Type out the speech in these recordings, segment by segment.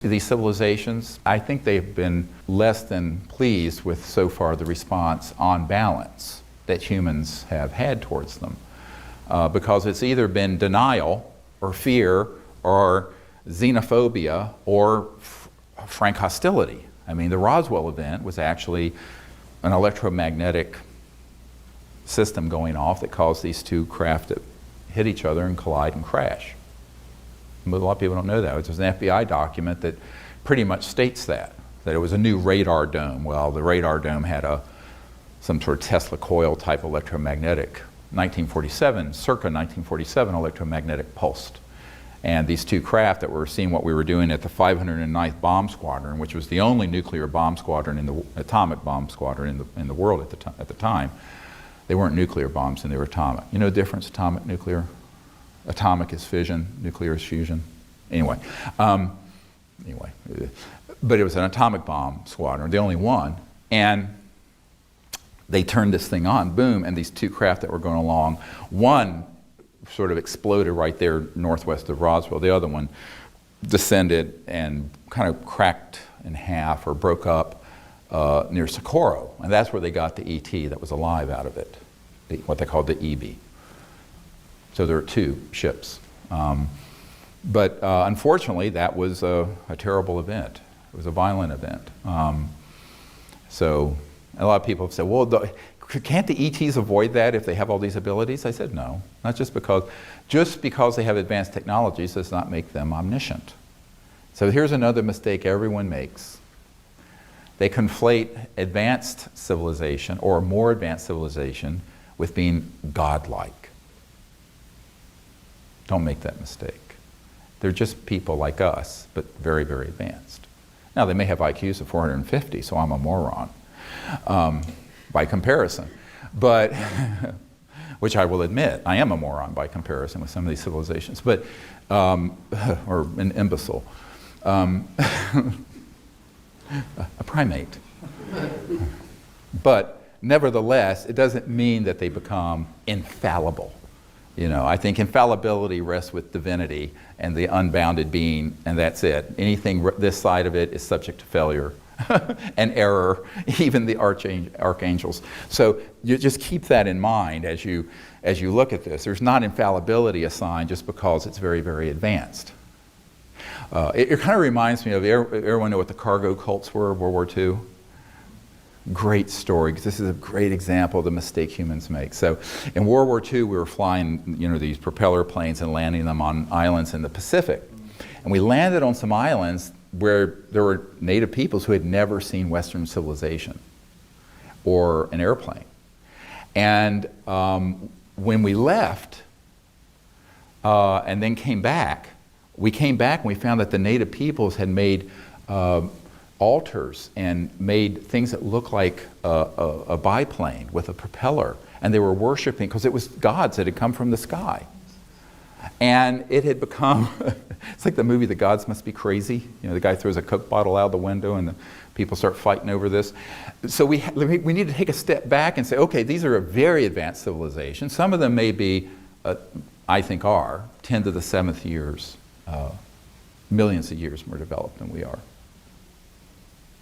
these civilizations, I think they've been less than pleased with so far the response on balance that humans have had towards them. Because it's either been denial or fear or xenophobia or frank hostility. I mean, the Roswell event was actually an electromagnetic system going off that caused these two craft to hit each other and collide and crash. But a lot of people don't know that. There's an FBI document that pretty much states that it was a new radar dome. Well, the radar dome had some sort of Tesla coil type electromagnetic, circa 1947 electromagnetic pulse. And these two craft that were seeing what we were doing at the 509th Bomb Squadron, which was the only nuclear bomb squadron atomic bomb squadron in the world at the time. They weren't nuclear bombs and they were atomic. You know the difference, atomic, nuclear? Atomic is fission, nuclear is fusion. Anyway, but it was an atomic bomb squadron, the only one. And they turned this thing on, boom, and these two craft that were going along, one sort of exploded right there northwest of Roswell. The other one descended and kind of cracked in half or broke up near Socorro. And that's where they got the ET that was alive out of it, what they called the EB. So there are two ships. But unfortunately, that was a terrible event. It was a violent event. So a lot of people have said, well, can't the ETs avoid that if they have all these abilities? I said, no, not just because they have advanced technologies does not make them omniscient. So here's another mistake everyone makes. They conflate advanced civilization or more advanced civilization with being godlike. Don't make that mistake. They're just people like us, but very, very advanced. Now, they may have IQs of 450, so I'm a moron. By comparison, but which I will admit, I am a moron by comparison with some of these civilizations, but or an imbecile, a primate. But nevertheless, it doesn't mean that they become infallible. You know, I think infallibility rests with divinity and the unbounded being, and that's it. Anything this side of it is subject to failure. And error, even the archangels. So you just keep that in mind as you look at this. There's not infallibility assigned just because it's very, very advanced. It kind of reminds me of, everyone know what the cargo cults were of World War II? Great story, because this is a great example of the mistake humans make. So in World War II, we were flying, these propeller planes and landing them on islands in the Pacific. And we landed on some islands where there were native peoples who had never seen Western civilization or an airplane. And when we left and then came back and we found that the native peoples had made altars and made things that looked like a biplane with a propeller. And they were worshiping, because it was gods that had come from the sky. And it had become, it's like the movie The Gods Must Be Crazy. The guy throws a Coke bottle out the window and the people start fighting over this. So we need to take a step back and say, okay, these are a very advanced civilization. Some of them may be, I think are, 10 to the 7th years, millions of years more developed than we are.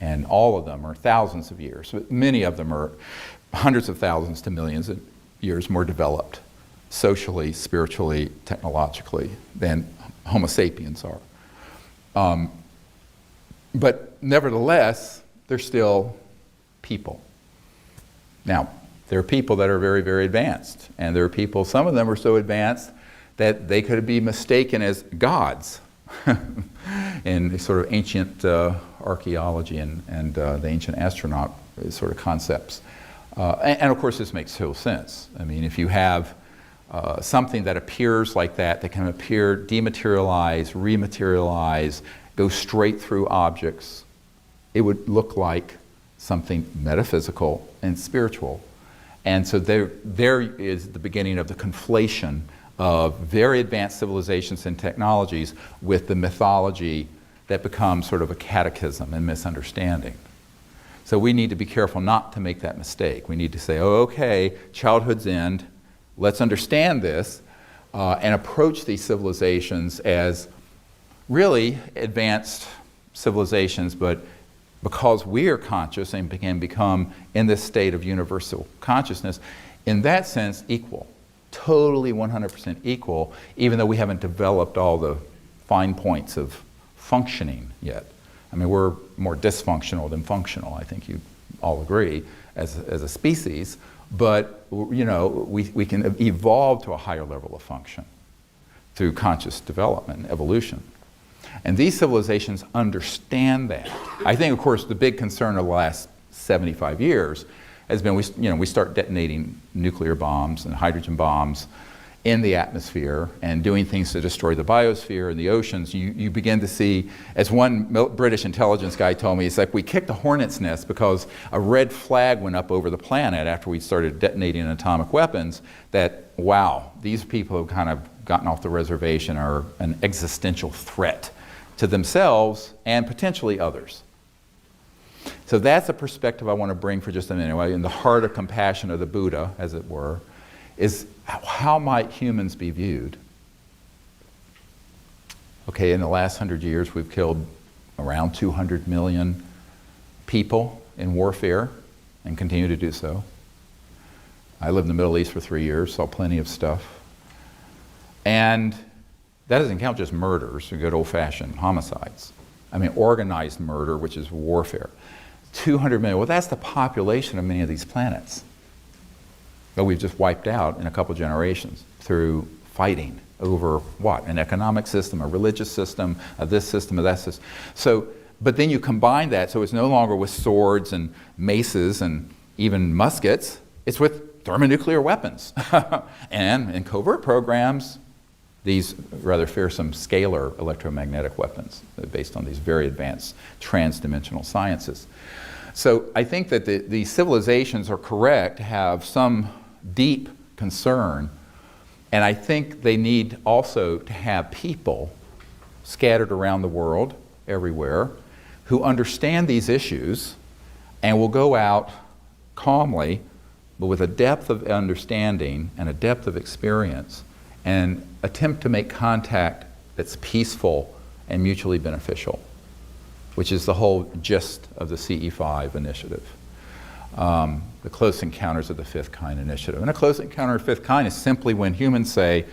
And all of them are thousands of years. Many of them are hundreds of thousands to millions of years more developed, socially, spiritually, technologically, than Homo sapiens are. But nevertheless, they're still people. Now, there are people that are very, very advanced. And there are people, some of them are so advanced that they could be mistaken as gods in sort of ancient archaeology and the ancient astronaut sort of concepts. And of course, this makes total sense. I mean, if you have something that appears like that can appear, dematerialize, rematerialize, go straight through objects, it would look like something metaphysical and spiritual. And so there is the beginning of the conflation of very advanced civilizations and technologies with the mythology that becomes sort of a catechism and misunderstanding. So we need to be careful not to make that mistake. We need to say, oh, okay, childhood's end, let's understand this and approach these civilizations as really advanced civilizations, but because we are conscious and can become in this state of universal consciousness, in that sense, equal. Totally 100% equal, even though we haven't developed all the fine points of functioning yet. I mean, we're more dysfunctional than functional, I think you all agree, as a species, but you know, we can evolve to a higher level of function through conscious development and evolution. And these civilizations understand that. I think, of course, the big concern of the last 75 years has been we start detonating nuclear bombs and hydrogen bombs in the atmosphere and doing things to destroy the biosphere and the oceans. You begin to see, as one British intelligence guy told me, it's like we kicked a hornet's nest because a red flag went up over the planet after we started detonating atomic weapons, that, wow, these people have kind of gotten off the reservation, are an existential threat to themselves and potentially others. So that's a perspective I want to bring for just a minute. In the heart of compassion of the Buddha, as it were, is how might humans be viewed? Okay, in the last 100 years, we've killed around 200 million people in warfare and continue to do so. I lived in the Middle East for 3 years, saw plenty of stuff. And that doesn't count just murders or good old-fashioned homicides. I mean, organized murder, which is warfare. 200 million, well, that's the population of many of these planets that we've just wiped out in a couple generations through fighting over what? An economic system, a religious system, of this system, of that system. So, but then you combine that, so it's no longer with swords and maces and even muskets, it's with thermonuclear weapons. And in covert programs, these rather fearsome scalar electromagnetic weapons based on these very advanced trans-dimensional sciences. So I think that the civilizations are correct to have some deep concern, and I think they need also to have people scattered around the world, everywhere, who understand these issues and will go out calmly, but with a depth of understanding and a depth of experience, and attempt to make contact that's peaceful and mutually beneficial, which is the whole gist of the CE5 initiative. The Close Encounters of the Fifth Kind initiative. And a close encounter of the fifth kind is simply when humans say,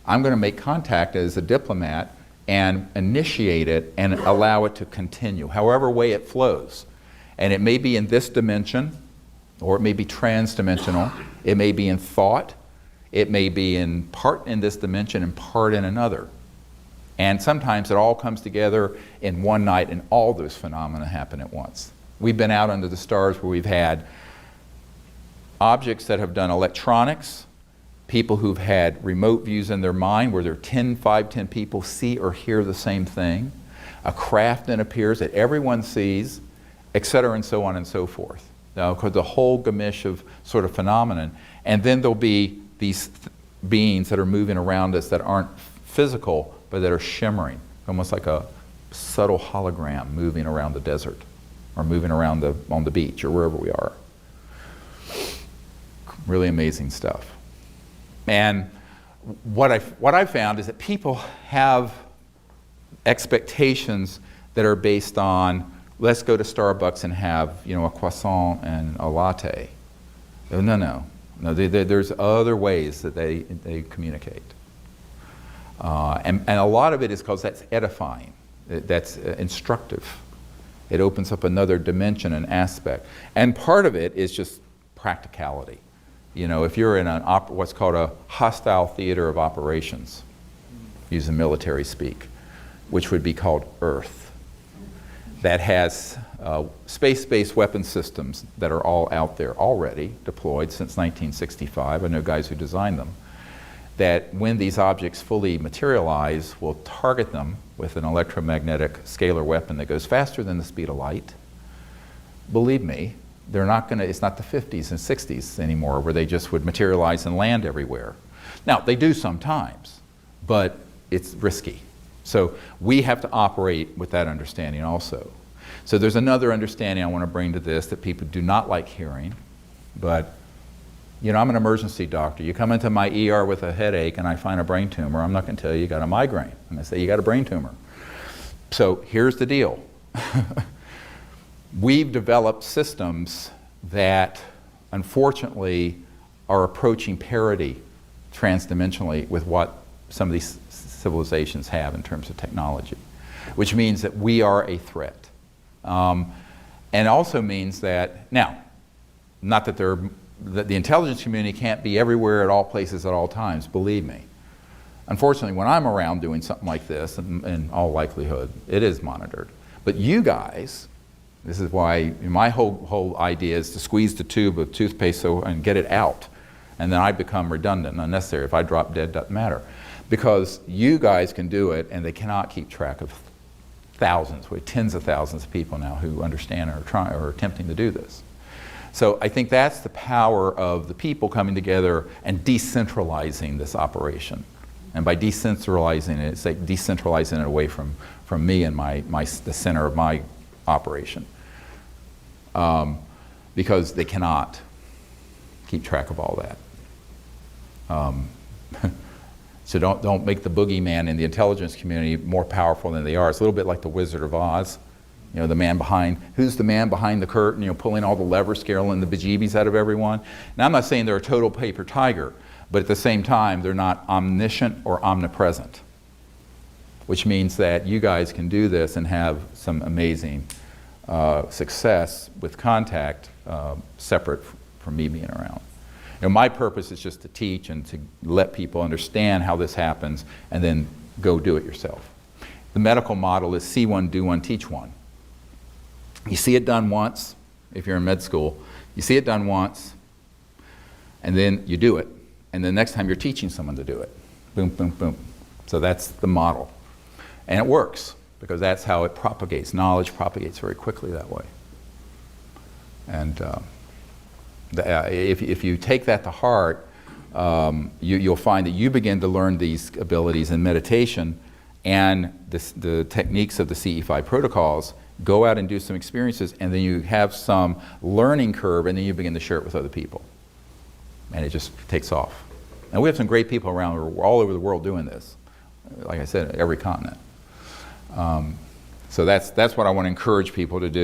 I'm going to make contact as a diplomat and initiate it and allow it to continue, however way it flows. And it may be in this dimension, or it may be trans-dimensional, it may be in thought, it may be in part in this dimension and part in another. And sometimes it all comes together in one night and all those phenomena happen at once. We've been out under the stars where we've had objects that have done electronics, people who've had remote views in their mind where there are 5, 10 people see or hear the same thing, a craft then appears that everyone sees, etc., and so on and so forth. Now, because the whole gamish of sort of phenomenon, and then there'll be these beings that are moving around us that aren't physical, but that are shimmering, almost like a subtle hologram moving around the desert, or moving around on the beach, or wherever we are. Really amazing stuff. And what I've found is that people have expectations that are based on, let's go to Starbucks and have, a croissant and a latte. No, there's other ways that they communicate. And a lot of it is because that's edifying, that's instructive. It opens up another dimension and aspect. And part of it is just practicality. If you're in what's called a hostile theater of operations, using military speak, which would be called Earth, that has space-based weapon systems that are all out there already deployed since 1965. I know guys who designed them. That when these objects fully materialize, will target them with an electromagnetic scalar weapon that goes faster than the speed of light. Believe me, they're not going to, it's not the 50s and 60s anymore where they just would materialize and land everywhere. Now, they do sometimes, but it's risky. So we have to operate with that understanding also. So there's another understanding I want to bring to this that people do not like hearing, but I'm an emergency doctor. You come into my ER with a headache and I find a brain tumor, I'm not going to tell you got a migraine. I'm going to say you got a brain tumor. So here's the deal. We've developed systems that, unfortunately, are approaching parity transdimensionally with what some of these civilizations have in terms of technology, which means that we are a threat. And also means that, now, not that that the intelligence community can't be everywhere at all places at all times, believe me. Unfortunately, when I'm around doing something like this, in all likelihood, it is monitored. But you guys, this is why my whole idea is to squeeze the tube of toothpaste and get it out. And then I become redundant, unnecessary. If I drop dead, doesn't matter. Because you guys can do it, and they cannot keep track of thousands, tens of thousands of people now who understand or attempting to do this. So I think that's the power of the people coming together and decentralizing this operation. And by decentralizing it, it's like decentralizing it away from me and the center of my operation. Because they cannot keep track of all that. So don't make the boogeyman in the intelligence community more powerful than they are. It's a little bit like the Wizard of Oz. You know, the man behind, who's the man behind the curtain, you know, pulling all the levers, scaling the bejeebies out of everyone. Now, I'm not saying they're a total paper tiger, but at the same time, they're not omniscient or omnipresent, which means that you guys can do this and have some amazing success with contact separate from me being around. You know, my purpose is just to teach and to let people understand how this happens and then go do it yourself. The medical model is see one, do one, teach one. You see it done once, if you're in med school, you see it done once, and then you do it. And the next time you're teaching someone to do it. Boom, boom, boom. So that's the model. And it works, because that's how it propagates. Knowledge propagates very quickly that way. And if you take that to heart, you'll find that you begin to learn these abilities in meditation and the techniques of the CE5 protocols. Go out and do some experiences, and then you have some learning curve, and then you begin to share it with other people. And it just takes off. And we have some great people around all over the world doing this. Like I said, every continent. So that's what I want to encourage people to do.